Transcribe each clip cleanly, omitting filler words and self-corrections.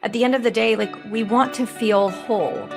at the end of the day, like we want to feel whole.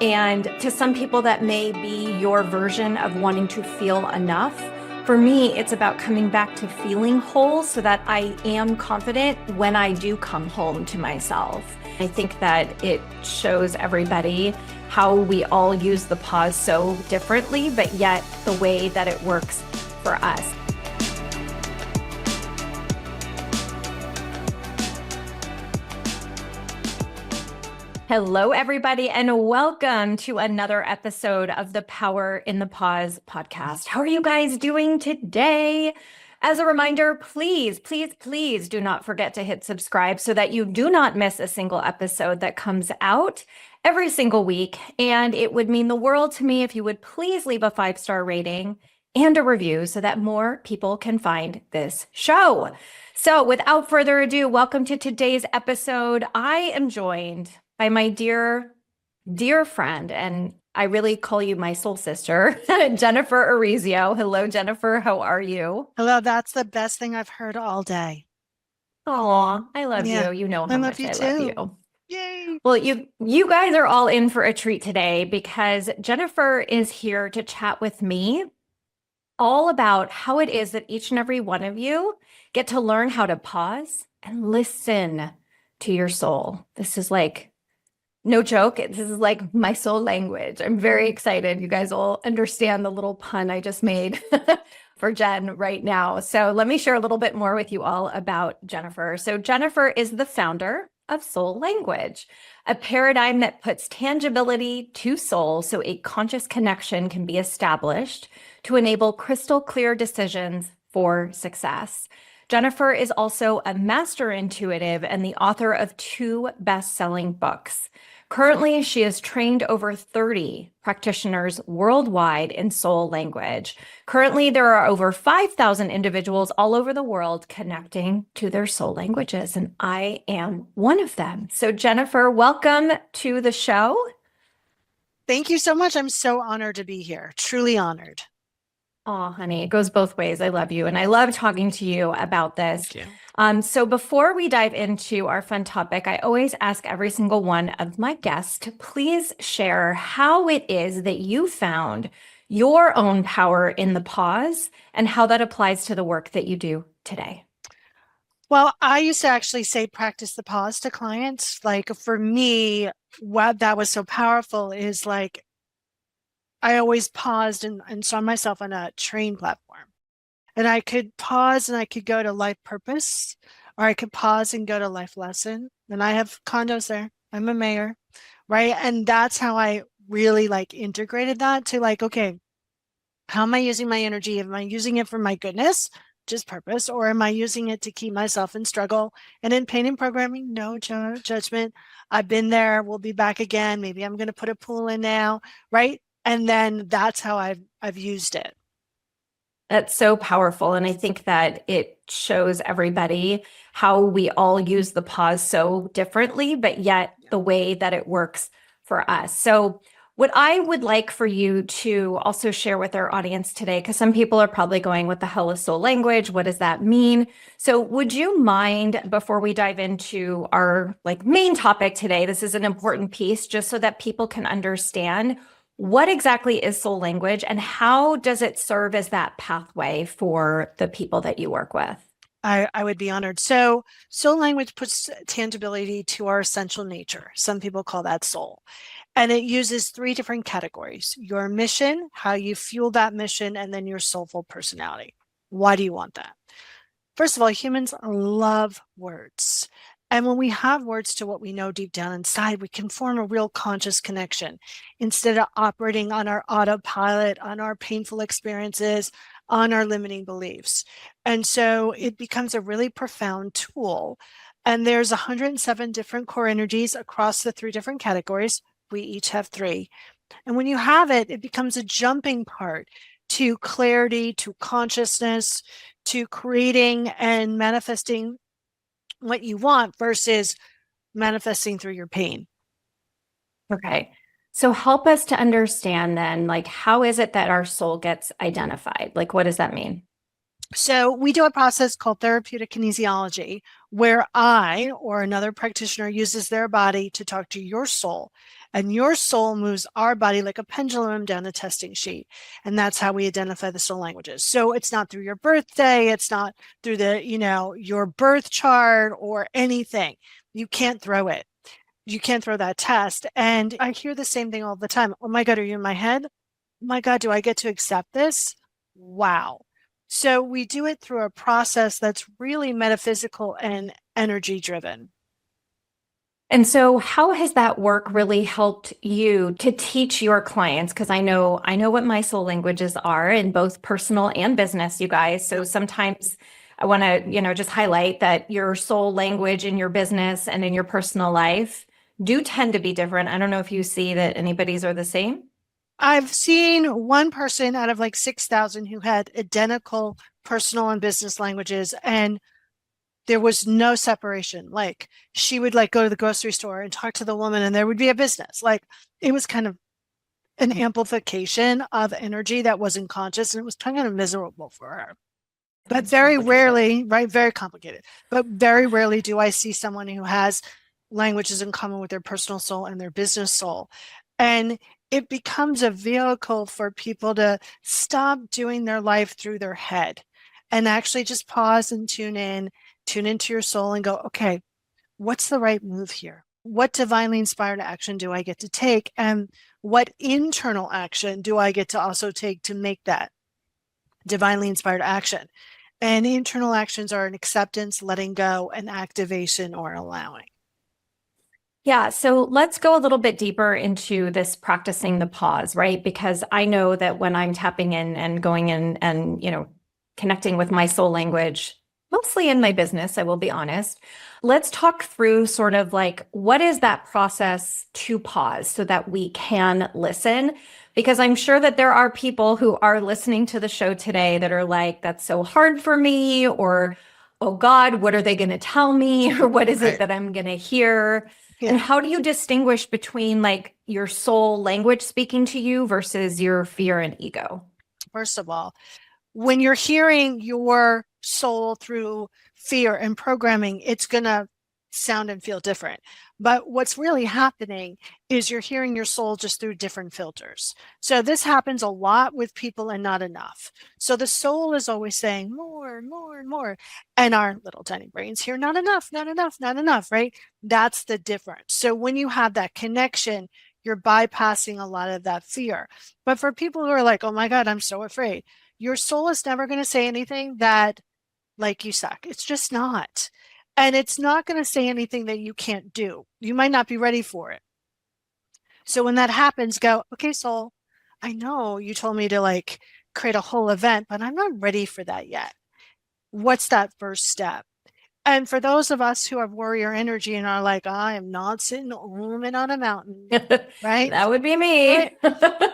And to some people, that may be your version of wanting to feel enough. For me, it's about coming back to feeling whole so that I am confident when I do come home to myself. I think that it shows everybody how we all use the pause so differently, but yet the way that it works for us. Hello, everybody, and welcome to another episode of the Power in the Pause podcast. How are you guys doing today? As a reminder, please do not forget to hit subscribe so that you do not miss a single episode that comes out every single week. And it would mean the world to me if you would please leave a 5-star rating and a review so that more people can find this show. So without further ado, welcome to today's episode. I am joined by my dear friend, and I really call you my soul sister, Jennifer Urezzio. Hello, Jennifer. How are you? Hello, that's the best thing I've heard all day. Oh, I love you. You know how much I love you. Yay. Well, you guys are all in for a treat today because Jennifer is here to chat with me all about how it is that each and every one of you get to learn how to pause and listen to your soul. This is like no joke. This is like my soul language. I'm very excited. You guys will understand the little pun I just made for Jen right now. So let me share a little bit more with you all about Jennifer. So Jennifer is the founder of Soul Language, a paradigm that puts tangibility to soul so a conscious connection can be established to enable crystal clear decisions for success. Jennifer is also a master intuitive and the author of 2 best-selling books. Currently, she has trained over 30 practitioners worldwide in soul language. Currently, there are over 5,000 individuals all over the world connecting to their soul languages, and I am one of them. So, Jennifer, welcome to the show. Thank you so much. I'm so honored to be here. Truly honored. Oh, honey, it goes both ways. I love you. And I love talking to you about this. Thank you. So before we dive into our fun topic, I always ask every single one of my guests to please share how it is that you found your own power in the pause and how that applies to the work that you do today. Well, I used to actually say practice the pause to clients. Like for me, what that was so powerful is like I always paused and saw myself on a train platform. And I could pause and I could go to life purpose, or I could pause and go to life lesson. And I have condos there. I'm a mayor, right? And that's how I really like integrated that to like, okay, how am I using my energy? Am I using it for my goodness, just purpose, or am I using it to keep myself in struggle and in pain and programming? No judgment. I've been there. We'll be back again. Maybe I'm going to put a pool in now, right? And then that's how I've used it. That's so powerful. And I think that it shows everybody how we all use the pause so differently, but yet the way that it works for us. So what I would like for you to also share with our audience today, because some people are probably going, what the hell is soul language? What does that mean? So would you mind, before we dive into our main topic today, this is an important piece just so that people can understand what exactly is soul language and how does it serve as that pathway for the people that you work with? I would be honored. So soul language puts tangibility to our essential nature. Some people call that soul. And it uses 3 different categories: your mission, how you fuel that mission, and then your soulful personality. Why do you want that? First of all, humans love words. And when we have words to what we know deep down inside, we can form a real conscious connection instead of operating on our autopilot, on our painful experiences, on our limiting beliefs. And so it becomes a really profound tool. And there's 107 different core energies across the 3 different categories. We each have 3. And when you have it, it becomes a jumping part to clarity, to consciousness, to creating and manifesting what you want versus manifesting through your pain. Okay. So help us to understand then, how is it that our soul gets identified? What does that mean? So we do a process called therapeutic kinesiology, where I or another practitioner uses their body to talk to your soul. And your soul moves our body like a pendulum down a testing sheet. And that's how we identify the soul languages. So it's not through your birthday. It's not through your birth chart or anything. You can't throw it. You can't throw that test. And I hear the same thing all the time. Oh my God, are you in my head? Oh my God, do I get to accept this? Wow. So we do it through a process that's really metaphysical and energy driven. And so how has that work really helped you to teach your clients? Because I know what my soul languages are in both personal and business, you guys. So sometimes I want to, just highlight that your soul language in your business and in your personal life do tend to be different. I don't know if you see that anybody's are the same. I've seen one person out of like 6,000 who had identical personal and business languages, and there was no separation. Like she would like go to the grocery store and talk to the woman and there would be a business. Like it was kind of an amplification of energy that wasn't conscious, and it was kind of miserable for her. But very rarely, right? Very complicated. But very rarely do I see someone who has languages in common with their personal soul and their business soul. And it becomes a vehicle for people to stop doing their life through their head and actually just pause and tune into your soul and go, okay, what's the right move here? What divinely inspired action do I get to take? And what internal action do I get to also take to make that divinely inspired action? And internal actions are an acceptance, letting go, and activation or allowing. Yeah, so let's go a little bit deeper into this practicing the pause, right? Because I know that when I'm tapping in and going in and, connecting with my soul language, mostly in my business, I will be honest. Let's talk through sort of like what is that process to pause so that we can listen? Because I'm sure that there are people who are listening to the show today that are like, that's so hard for me, or, oh God, what are they going to tell me? Or what is it that I'm going to hear? And Yeah. how do you distinguish between like your soul language speaking to you versus your fear and ego? First of all, when you're hearing your soul through fear and programming, it's going to sound and feel different. But what's really happening is you're hearing your soul just through different filters. So this happens a lot with people and not enough. So the soul is always saying more and more and more. And our little tiny brains hear not enough, not enough, not enough, right? That's the difference. So when you have that connection, you're bypassing a lot of that fear. But for people who are like, oh my God, I'm so afraid, your soul is never going to say anything that like you suck. It's just not. And it's not going to say anything that you can't do. You might not be ready for it. So when that happens, go, okay, soul, I know you told me to like create a whole event, but I'm not ready for that yet. What's that first step? And for those of us who have warrior energy and are like, I am not sitting alone on a mountain, right? That would be me. Right.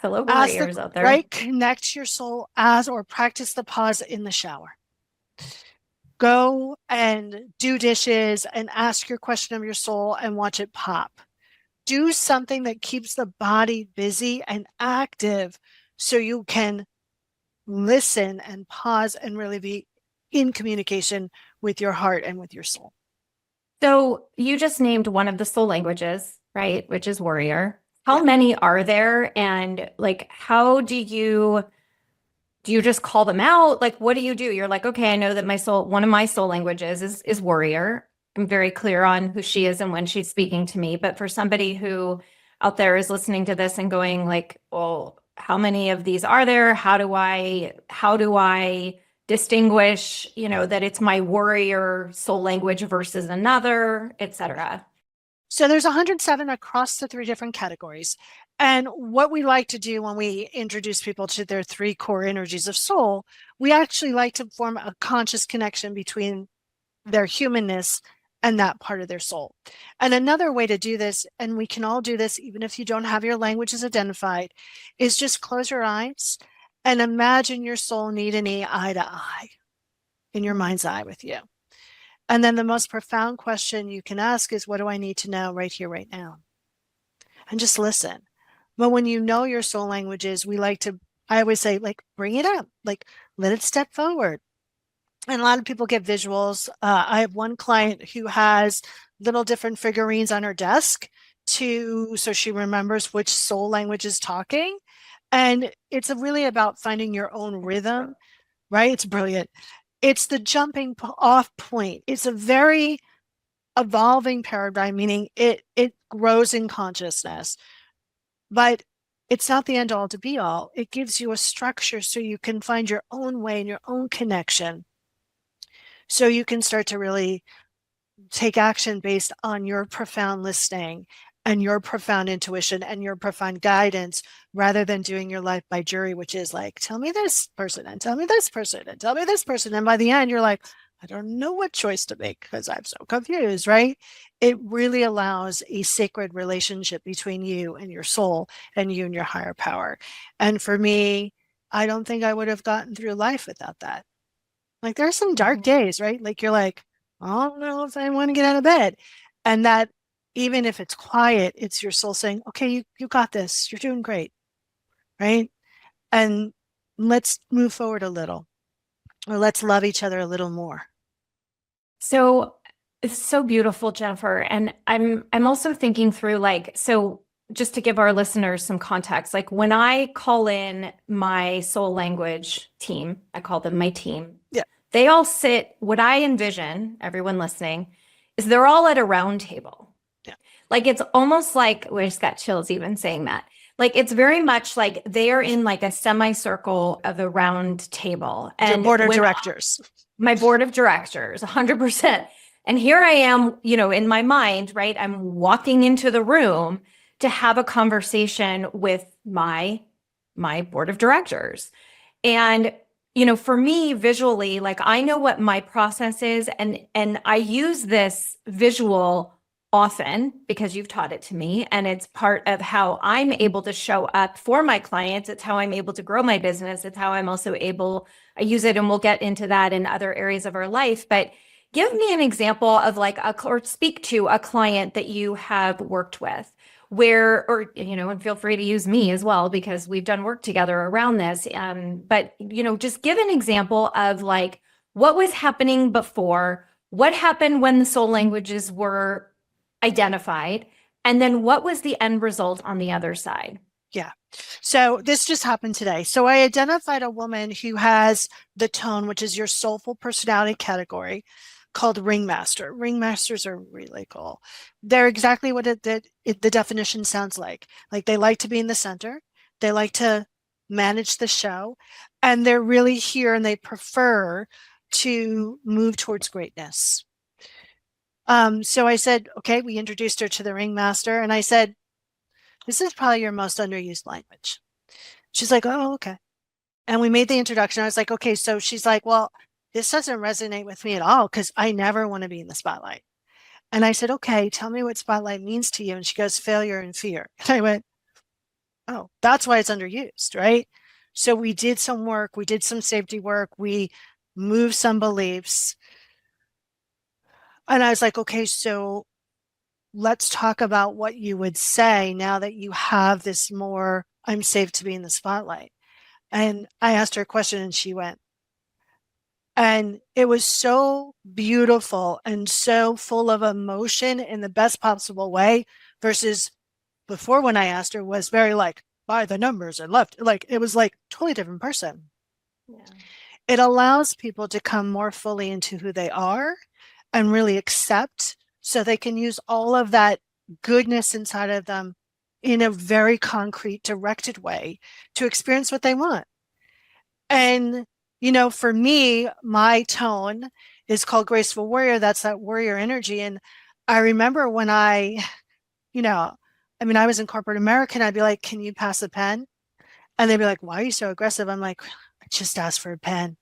Fellow Ask warriors out there. right, connect your soul as or practice the pause in the shower. Go and do dishes and ask your question of your soul and watch it pop. Do something that keeps the body busy and active so you can listen and pause and really be in communication with your heart and with your soul. So you just named one of the soul languages, right? Which is warrior. How Yeah. many are there? And like, how do you just call them out? Like, what do you do? You're like, okay, I know that one of my soul languages is warrior. I'm very clear on who she is and when she's speaking to me. But for somebody who out there is listening to this and going like, well, how many of these are there? How do I distinguish, that it's my warrior soul language versus another, etc. So there's 107 across the three different categories. And what we like to do when we introduce people to their three core energies of soul, we actually like to form a conscious connection between their humanness and that part of their soul. And another way to do this, and we can all do this even if you don't have your languages identified, is just close your eyes and imagine your soul knee to knee, eye to eye, in your mind's eye with you. And then the most profound question you can ask is, what do I need to know right here, right now? And just listen. But when you know your soul languages, we like to I always say, like, bring it up, like, let it step forward. And a lot of people get visuals. I have one client who has little different figurines on her desk so she remembers which soul language is talking. And it's really about finding your own rhythm, right? It's brilliant. It's the jumping off point. It's a very evolving paradigm, meaning it grows in consciousness, but it's not the end all to be all. It gives you a structure so you can find your own way and your own connection. So you can start to really take action based on your profound listening and your profound intuition and your profound guidance, rather than doing your life by jury, which is like, tell me this person and tell me this person and tell me this person. And by the end, you're like, I don't know what choice to make because I'm so confused, right? It really allows a sacred relationship between you and your soul and you and your higher power. And for me, I don't think I would have gotten through life without that. Like, there's some dark days, right? Like, you're like, I don't know if I want to get out of bed. And that, even if it's quiet, it's your soul saying, okay, you got this. You're doing great, right? And let's move forward a little, or let's love each other a little more. So it's so beautiful, Jennifer. And I'm also thinking through, like, so just to give our listeners some context, like when I call in my soul language team, I call them my team. Yeah. They all sit, what I envision, everyone listening, is they're all at a round table. Yeah. Like it's almost like, we just got chills even saying that. Like it's very much like they are in like a semicircle of a round table. Your And board of directors. my board of directors, 100%. And here I am, in my mind, right? I'm walking into the room to have a conversation with my board of directors. And, for me visually, like I know what my process is, and I use this visual often because you've taught it to me, and it's part of how I'm able to show up for my clients. It's how I'm able to grow my business. It's how I'm also I use it, and we'll get into that in other areas of our life. But give me an example of or speak to a client that you have worked with and feel free to use me as well, because we've done work together around this. But, just give an example of like what was happening before, what happened when the soul languages were identified, and then what was the end result on the other side? Yeah. So this just happened today. So I identified a woman who has the tone, which is your soulful personality category, called ringmaster. Ringmasters are really cool. They're exactly what the definition sounds like. Like, they like to be in the center. They like to manage the show, and they're really here, and they prefer to move towards greatness. So I said, okay, we introduced her to the ringmaster, and I said, this is probably your most underused language. She's like, oh, okay. And we made the introduction. I was like, okay. So she's like, well, this doesn't resonate with me at all because I never want to be in the spotlight. And I said, okay, tell me what spotlight means to you. And she goes, failure and fear. And I went, oh, that's why it's underused, right? So we did some work. We did some safety work. We moved some beliefs. And I was like, okay, so let's talk about what you would say now that you have this more, I'm safe to be in the spotlight. And I asked her a question, and she went. And it was so beautiful and so full of emotion in the best possible way, versus before, when I asked her, was very like, by the numbers and left. Like, it was like totally different person. Yeah. It allows people to come more fully into who they are and really accept, so they can use all of that goodness inside of them in a very concrete, directed way to experience what they want. And, for me, my tone is called Graceful Warrior. That's that warrior energy. And I remember when I was in corporate America, and I'd be like, can you pass a pen? And they'd be like, why are you so aggressive? I'm like, I just asked for a pen.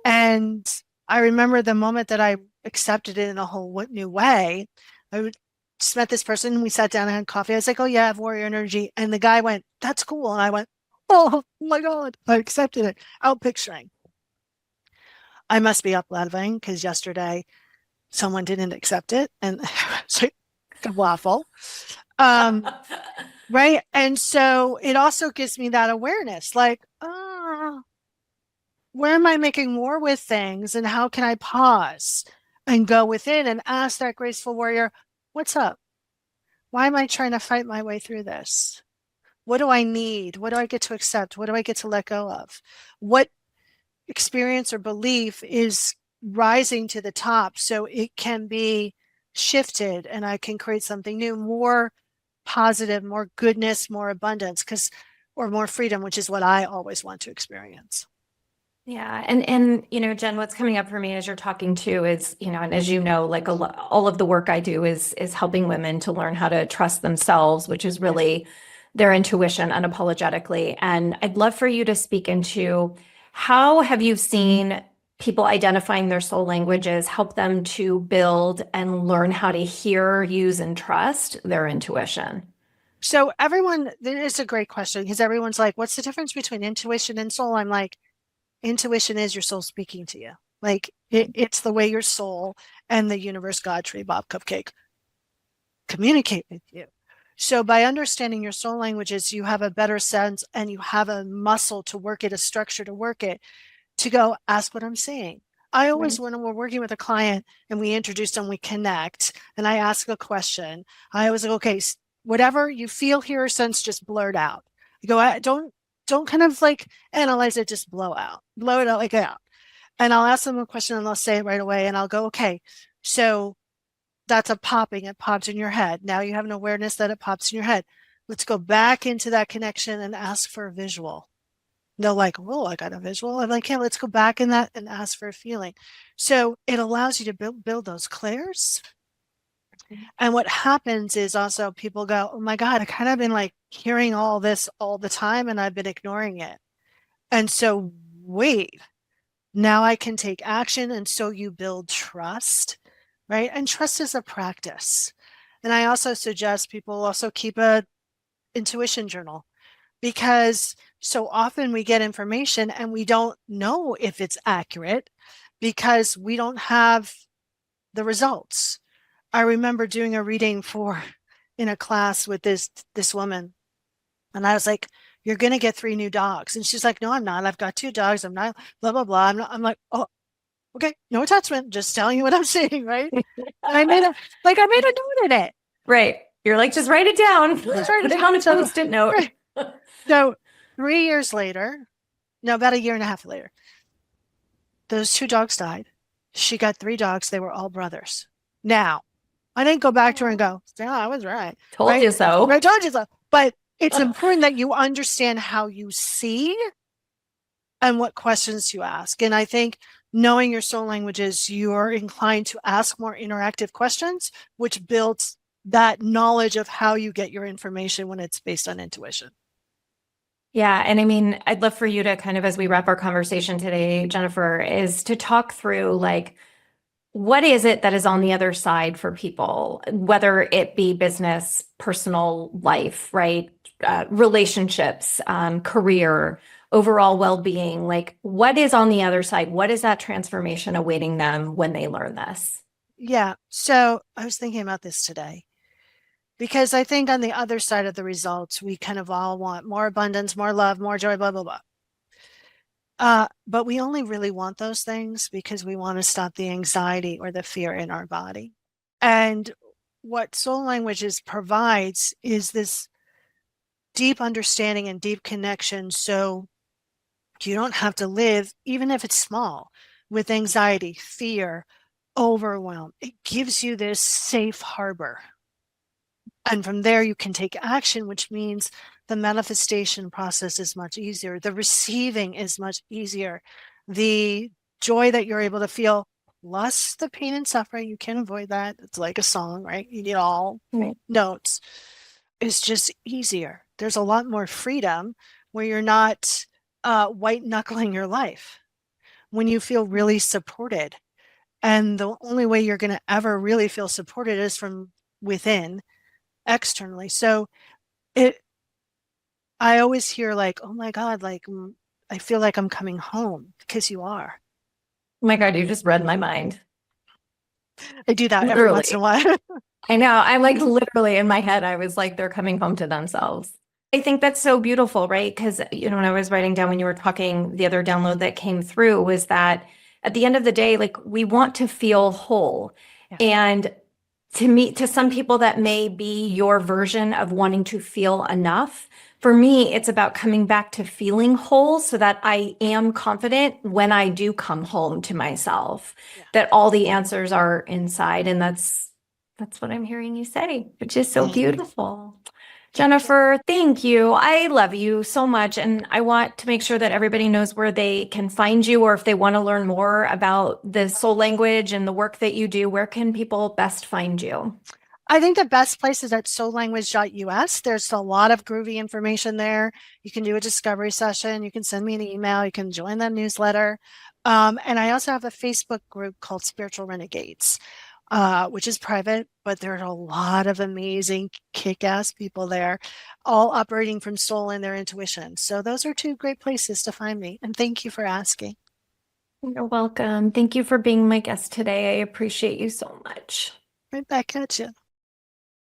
And I remember the moment that I accepted it in a whole new way. I just met this person, and we sat down and had coffee. I was like, oh yeah, I have warrior energy. And the guy went, that's cool. And I went, oh my God, I accepted it. Out picturing. I must be up loving because yesterday someone didn't accept it, and it's like a waffle. Right. And so it also gives me that awareness, like, oh, where am I making more with things? And how can I pause and go within and ask that graceful warrior, what's up? Why am I trying to fight my way through this? What do I need? What do I get to accept? What do I get to let go of? What experience or belief is rising to the top so it can be shifted and I can create something new, more positive, more goodness, more abundance, or more freedom, which is what I always want to experience. Yeah. Jen, what's coming up for me as you're talking to is, and as you know, like all of the work I do is helping women to learn how to trust themselves, which is really their intuition unapologetically. And I'd love for you to speak into how have you seen people identifying their soul languages help them to build and learn how to hear, use, and trust their intuition? So everyone, it's a great question because everyone's like, what's the difference between intuition and soul? I'm like, intuition is your soul speaking to you. Like it's the way your soul and the universe, God, tree, Bob, cupcake communicate with you. So by understanding your soul languages, you have a better sense and you have a muscle to work it, a structure to work it, to go ask what I'm saying. I always, Right. when we're working with a client and we introduce them, we connect, and I ask a question, I always go, okay, whatever you feel, hear, or sense, just blurt out. You go, don't kind of like analyze it, just blow it out like out. And I'll ask them a question and they'll say it right away. And I'll go, okay, so that's a popping. It pops in your head. Now you have an awareness that it pops in your head. Let's go back into that connection and ask for a visual. They're like, "Whoa, I got a visual." I'm like, "Yeah, let's go back in that and ask for a feeling." So it allows you to build those clairs. And what happens is also people go, "Oh my God, I kind of been like hearing all this all the time and I've been ignoring it." And so wait, now I can take action. And so you build trust, right? And trust is a practice. And I also suggest people also keep a intuition journal because so often we get information and we don't know if it's accurate because we don't have the results. I remember doing a reading for in a class with this woman, and I was like, "You're going to get 3 new dogs," and she's like, "No, I'm not. I've got 2 dogs. I'm not. Blah blah blah." I'm like, "Oh, okay, no attachment. Just telling you what I'm saying, right?" And I made a note in it. Right. You're like, just write it down. Just write Put it it on a down. post-it note. Right. So 3 years later, no, about a year and a half later, those 2 dogs died. She got 3 dogs. They were all brothers. Now, I didn't go back to her and go, "Yeah, I was right." Told Right? you so. Right, told you so. But it's important that you understand how you see and what questions you ask. And I think knowing your soul languages, you're inclined to ask more interactive questions, which builds that knowledge of how you get your information when it's based on intuition. Yeah. And I mean, I'd love for you to kind of, as we wrap our conversation today, Jennifer, is to talk through like, what is it that is on the other side for people, whether it be business, personal life, right? Relationships, career, overall well-being. Like, what is on the other side? What is that transformation awaiting them when they learn this? Yeah. So I was thinking about this today because I think on the other side of the results, we kind of all want more abundance, more love, more joy, blah, blah, blah. But we only really want those things because we want to stop the anxiety or the fear in our body. And what soul languages provides is this deep understanding and deep connection. So you don't have to live, even if it's small, with anxiety, fear, overwhelm. It gives you this safe harbor. And from there, you can take action, which means the manifestation process is much easier. The receiving is much easier. The joy that you're able to feel, plus the pain and suffering, you can't avoid that. It's like a song, right? You need all Right. notes. It's just easier. There's a lot more freedom where you're not white knuckling your life when you feel really supported. And the only way you're going to ever really feel supported is from within externally. So it, I always hear like, "Oh my God, like I feel like I'm coming home," because you are. Oh my God, you just read my mind. I do that every once in Literally. a while. I know. I'm like literally in my head, I was like, they're coming home to themselves. I think that's so beautiful, right? Because, when I was writing down when you were talking, the other download that came through was that at the end of the day, like we want to feel whole. Yeah. And to some people, that may be your version of wanting to feel enough. For me, it's about coming back to feeling whole so that I am confident when I do come home to myself, Yeah. that all the answers are inside. And that's what I'm hearing you say, which is so Thank you. beautiful. Jennifer, thank you. I love you so much. And I want to make sure that everybody knows where they can find you, or if they want to learn more about the soul language and the work that you do, where can people best find you? I think the best place is at soullanguage.us. There's a lot of groovy information there. You can do a discovery session. You can send me an email. You can join the newsletter. And I also have a Facebook group called Spiritual Renegades, which is private, but there are a lot of amazing kick-ass people there, all operating from soul and their intuition. So those are two great places to find me. And thank you for asking. You're welcome. Thank you for being my guest today. I appreciate you so much. Right back at you.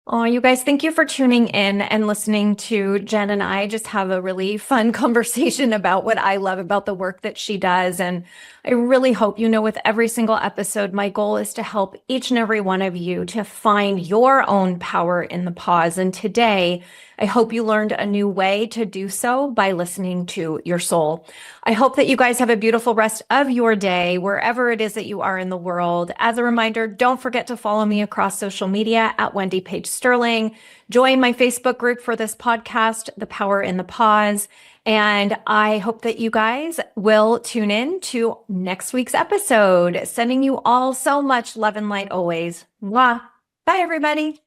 Oh, you guys, thank you for tuning in and listening to Jen and I just have a really fun conversation about what I love about the work that she does. And I really hope with every single episode, my goal is to help each and every one of you to find your own power in the pause. And today, I hope you learned a new way to do so by listening to your soul. I hope that you guys have a beautiful rest of your day, wherever it is that you are in the world. As a reminder, don't forget to follow me across social media at Wendy Page Sterling. Join my Facebook group for this podcast, The Power in the Pause. And I hope that you guys will tune in to next week's episode. Sending you all so much love and light always. Mwah. Bye, everybody.